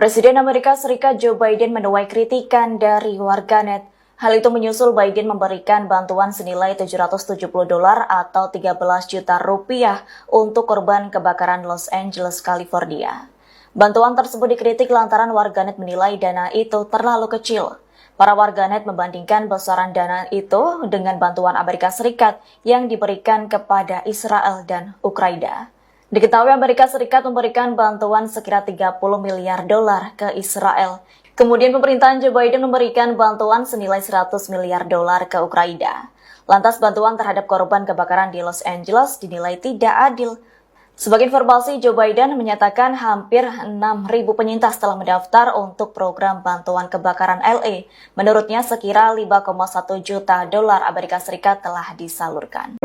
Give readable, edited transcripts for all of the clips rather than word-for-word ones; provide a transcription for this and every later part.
Presiden Amerika Serikat Joe Biden menuai kritikan dari warganet. Hal itu menyusul Biden memberikan bantuan senilai $770 atau 13 juta rupiah untuk korban kebakaran Los Angeles, California. Bantuan tersebut dikritik lantaran warganet menilai dana itu terlalu kecil. Para warganet membandingkan besaran dana itu dengan bantuan Amerika Serikat yang diberikan kepada Israel dan Ukraina. Diketahui Amerika Serikat memberikan bantuan sekira $30 miliar ke Israel. Kemudian pemerintahan Joe Biden memberikan bantuan senilai $100 miliar ke Ukraina. Lantas bantuan terhadap korban kebakaran di Los Angeles dinilai tidak adil. Sebagai informasi, Joe Biden menyatakan hampir 6.000 penyintas telah mendaftar untuk program bantuan kebakaran LA. Menurutnya sekira $5,1 juta Amerika Serikat telah disalurkan.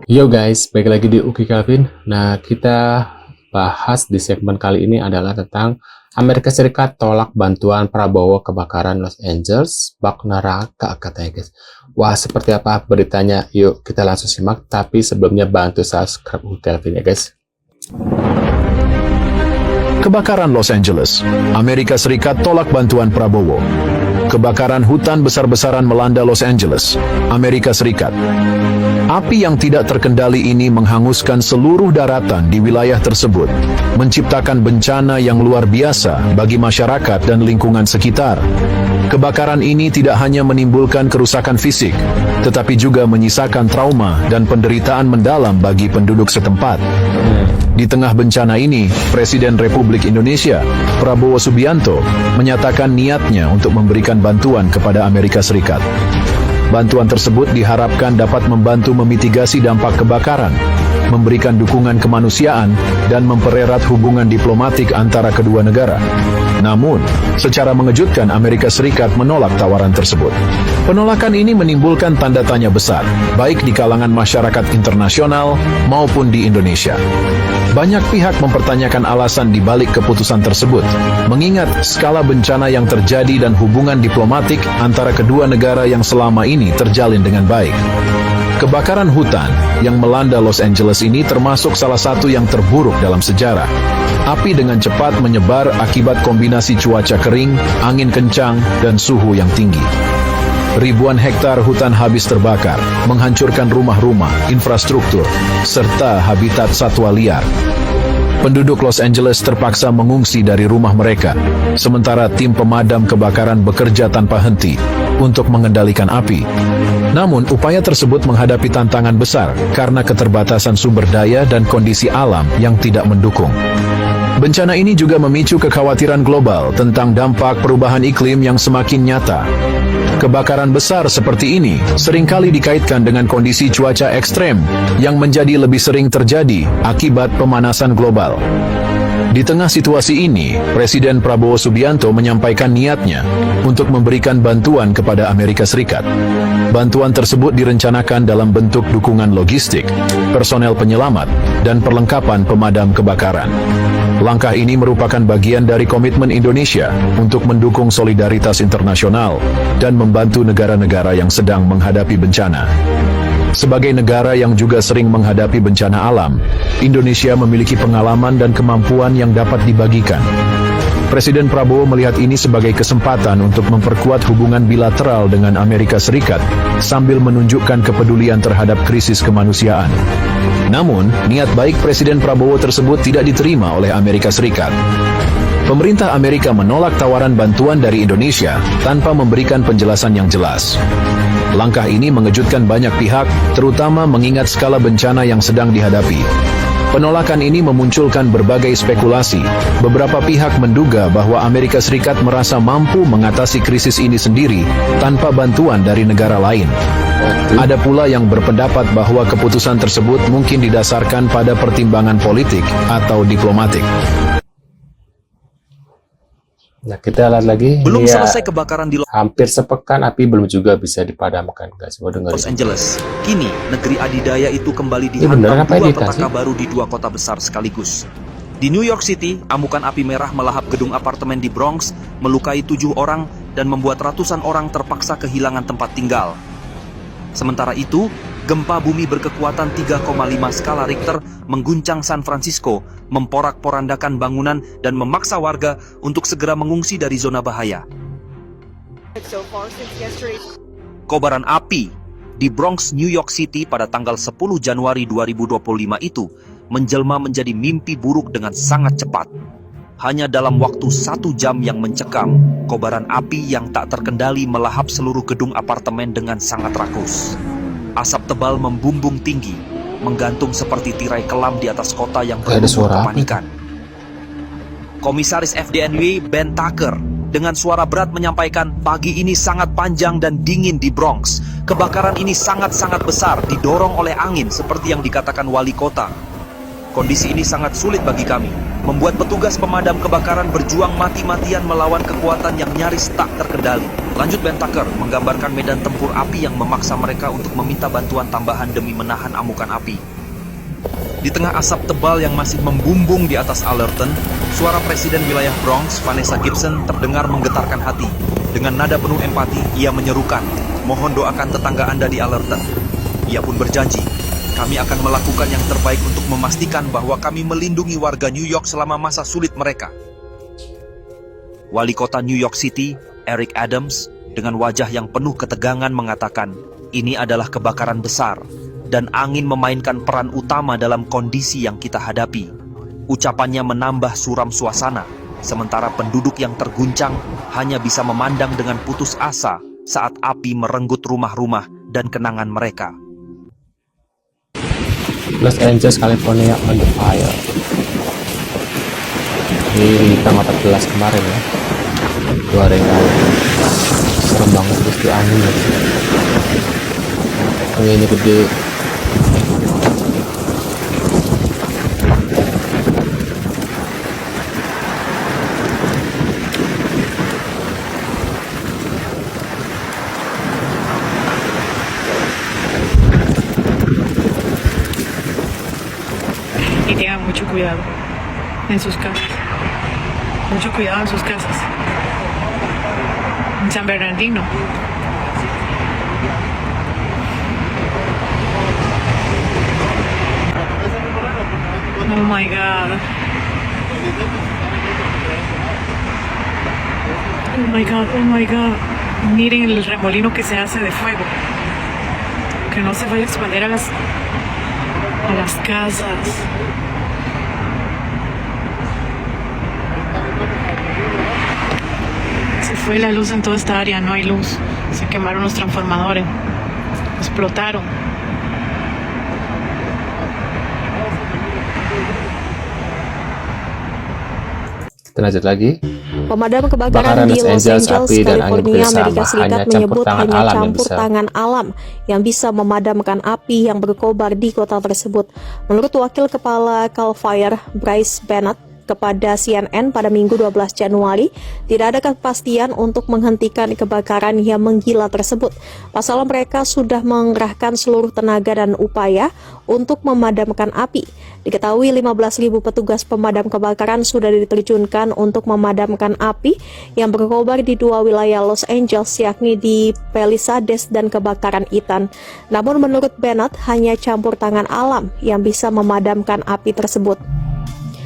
Yo guys, balik lagi di Uki Kelvin. Nah, kita bahas di segmen kali ini adalah tentang Amerika Serikat tolak bantuan Prabowo kebakaran Los Angeles, bak neraka katanya guys. Wah, seperti apa beritanya? Yuk kita langsung simak, tapi sebelumnya bantu subscribe Uki Kelvin ya guys. Kebakaran Los Angeles, Amerika Serikat tolak bantuan Prabowo. Kebakaran hutan besar-besaran melanda Los Angeles, Amerika Serikat. Api yang tidak terkendali ini menghanguskan seluruh daratan di wilayah tersebut, menciptakan bencana yang luar biasa bagi masyarakat dan lingkungan sekitar. Kebakaran ini tidak hanya menimbulkan kerusakan fisik, tetapi juga menyisakan trauma dan penderitaan mendalam bagi penduduk setempat. Di tengah bencana ini, Presiden Republik Indonesia, Prabowo Subianto, menyatakan niatnya untuk memberikan bantuan kepada Amerika Serikat. Bantuan tersebut diharapkan dapat membantu memitigasi dampak kebakaran, memberikan dukungan kemanusiaan, dan mempererat hubungan diplomatik antara kedua negara. Namun, secara mengejutkan Amerika Serikat menolak tawaran tersebut. Penolakan ini menimbulkan tanda tanya besar, baik di kalangan masyarakat internasional maupun di Indonesia. Banyak pihak mempertanyakan alasan di balik keputusan tersebut, mengingat skala bencana yang terjadi dan hubungan diplomatik antara kedua negara yang selama ini terjalin dengan baik. Kebakaran hutan yang melanda Los Angeles ini termasuk salah satu yang terburuk dalam sejarah. Api dengan cepat menyebar akibat kombinasi cuaca kering, angin kencang, dan suhu yang tinggi. Ribuan hektar hutan habis terbakar, menghancurkan rumah-rumah, infrastruktur, serta habitat satwa liar. Penduduk Los Angeles terpaksa mengungsi dari rumah mereka, sementara tim pemadam kebakaran bekerja tanpa henti untuk mengendalikan api. Namun, upaya tersebut menghadapi tantangan besar karena keterbatasan sumber daya dan kondisi alam yang tidak mendukung. Bencana ini juga memicu kekhawatiran global tentang dampak perubahan iklim yang semakin nyata. Kebakaran besar seperti ini seringkali dikaitkan dengan kondisi cuaca ekstrem yang menjadi lebih sering terjadi akibat pemanasan global. Di tengah situasi ini, Presiden Prabowo Subianto menyampaikan niatnya untuk memberikan bantuan kepada Amerika Serikat. Bantuan tersebut direncanakan dalam bentuk dukungan logistik, personel penyelamat, dan perlengkapan pemadam kebakaran. Langkah ini merupakan bagian dari komitmen Indonesia untuk mendukung solidaritas internasional dan membantu negara-negara yang sedang menghadapi bencana. Sebagai negara yang juga sering menghadapi bencana alam, Indonesia memiliki pengalaman dan kemampuan yang dapat dibagikan. Presiden Prabowo melihat ini sebagai kesempatan untuk memperkuat hubungan bilateral dengan Amerika Serikat sambil menunjukkan kepedulian terhadap krisis kemanusiaan. Namun, niat baik Presiden Prabowo tersebut tidak diterima oleh Amerika Serikat. Pemerintah Amerika menolak tawaran bantuan dari Indonesia tanpa memberikan penjelasan yang jelas. Langkah ini mengejutkan banyak pihak, terutama mengingat skala bencana yang sedang dihadapi. Penolakan ini memunculkan berbagai spekulasi. Beberapa pihak menduga bahwa Amerika Serikat merasa mampu mengatasi krisis ini sendiri tanpa bantuan dari negara lain. Ada pula yang berpendapat bahwa keputusan tersebut mungkin didasarkan pada pertimbangan politik atau diplomatik. Nah, kita lihat lagi. Belum selesai kebakaran di hampir sepekan api belum juga bisa dipadamkan guys. Los Angeles. Kini negeri adidaya itu kembali dihantam dua petaka baru di dua kota besar sekaligus. Di New York City, amukan api merah melahap gedung apartemen di Bronx, melukai 7 orang dan membuat ratusan orang terpaksa kehilangan tempat tinggal. Sementara itu, Gempa bumi berkekuatan 3,5 skala Richter mengguncang San Francisco, memporak-porandakan bangunan dan memaksa warga untuk segera mengungsi dari zona bahaya. Kobaran api di Bronx, New York City pada tanggal 10 Januari 2025 itu menjelma menjadi mimpi buruk dengan sangat cepat. Hanya dalam waktu 1 jam yang mencekam, kobaran api yang tak terkendali melahap seluruh gedung apartemen dengan sangat rakus. Asap tebal membumbung tinggi, menggantung seperti tirai kelam di atas kota yang penuh kepanikan. Komisaris FDNY Ben Tucker dengan suara berat menyampaikan, pagi ini sangat panjang dan dingin di Bronx. Kebakaran ini sangat-sangat besar, didorong oleh angin seperti yang dikatakan wali kota. Kondisi ini sangat sulit bagi kami, membuat petugas pemadam kebakaran berjuang mati-matian melawan kekuatan yang nyaris tak terkendali. Lanjut Ben Tucker menggambarkan medan tempur api yang memaksa mereka untuk meminta bantuan tambahan demi menahan amukan api. Di tengah asap tebal yang masih membumbung di atas Allerton, suara Presiden wilayah Bronx, Vanessa Gibson, terdengar menggetarkan hati. Dengan nada penuh empati, ia menyerukan, mohon doakan tetangga Anda di Allerton. Ia pun berjanji, kami akan melakukan yang terbaik untuk memastikan bahwa kami melindungi warga New York selama masa sulit mereka. Wali kota New York City, Eric Adams, dengan wajah yang penuh ketegangan mengatakan, ini adalah kebakaran besar, dan angin memainkan peran utama dalam kondisi yang kita hadapi. Ucapannya menambah suram suasana, sementara penduduk yang terguncang hanya bisa memandang dengan putus asa saat api merenggut rumah-rumah dan kenangan mereka. Los Angeles, California on the fire. Ini tanggal 14 kemarin ya, 2 hari yang lalu. Serem banget pasti angin ya. Anginnya gede. Y tengan mucho cuidado en sus casas. Mucho cuidado en sus casas. En San Bernardino. Oh my God. Oh my God, oh my God. Miren el remolino que se hace de fuego. Que no se vaya a expandir a las casas. Se fue la luz en toda esta área, no hay luz. Se quemaron los transformadores. Explotaron. Kita lanjut lagi. Pemadam kebakaran di Los Angeles, California, Amerika Serikat menyebut hanya campur tangan alam yang bisa memadamkan api yang berkobar di kota tersebut. Menurut Wakil Kepala Cal Fire, Bryce Bennett, kepada CNN pada Minggu 12 Januari, tidak ada kepastian untuk menghentikan kebakaran yang menggila tersebut. Pasalnya mereka sudah mengerahkan seluruh tenaga dan upaya untuk memadamkan api. Diketahui 15.000 petugas pemadam kebakaran sudah diterjunkan untuk memadamkan api yang berkobar di 2 wilayah Los Angeles, yakni di Palisades dan kebakaran Ethan. Namun menurut Bennett, hanya campur tangan alam yang bisa memadamkan api tersebut.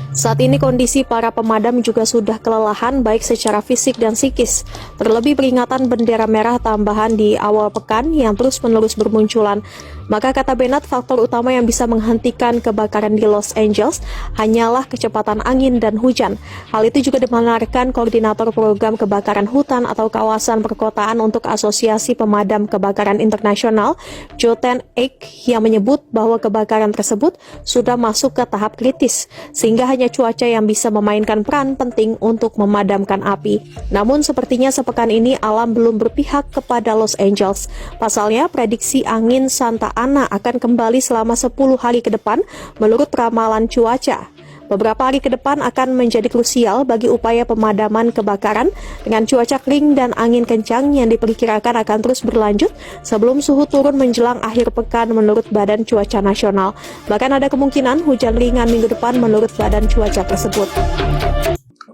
Saat ini kondisi para pemadam juga sudah kelelahan baik secara fisik dan psikis. Terlebih peringatan bendera merah tambahan di awal pekan yang terus-menerus bermunculan. Maka kata Bennett, faktor utama yang bisa menghentikan kebakaran di Los Angeles hanyalah kecepatan angin dan hujan. Hal itu juga dibenarkan Koordinator Program Kebakaran Hutan atau Kawasan Perkotaan untuk Asosiasi Pemadam Kebakaran Internasional, Joten Eck, yang menyebut bahwa kebakaran tersebut sudah masuk ke tahap kritis, sehingga hanya cuaca yang bisa memainkan peran penting untuk memadamkan api. Namun sepertinya sepekan ini alam belum berpihak kepada Los Angeles. Pasalnya, prediksi angin Santa Ana akan kembali selama 10 hari ke depan menurut ramalan cuaca. Beberapa hari ke depan akan menjadi krusial bagi upaya pemadaman kebakaran dengan cuaca kering dan angin kencang yang diperkirakan akan terus berlanjut sebelum suhu turun menjelang akhir pekan menurut Badan Cuaca Nasional. Bahkan ada kemungkinan hujan ringan minggu depan menurut Badan Cuaca tersebut.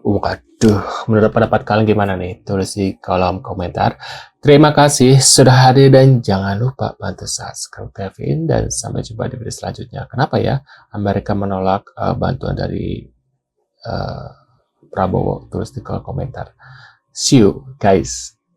Waduh, menurut pendapat kalian gimana nih? Tulis di kolom komentar. Terima kasih sudah hadir dan jangan lupa bantu subscribe Kevin dan sampai jumpa di video selanjutnya. Kenapa ya Amerika menolak bantuan dari Prabowo? Tulis di kolom komentar. See you guys.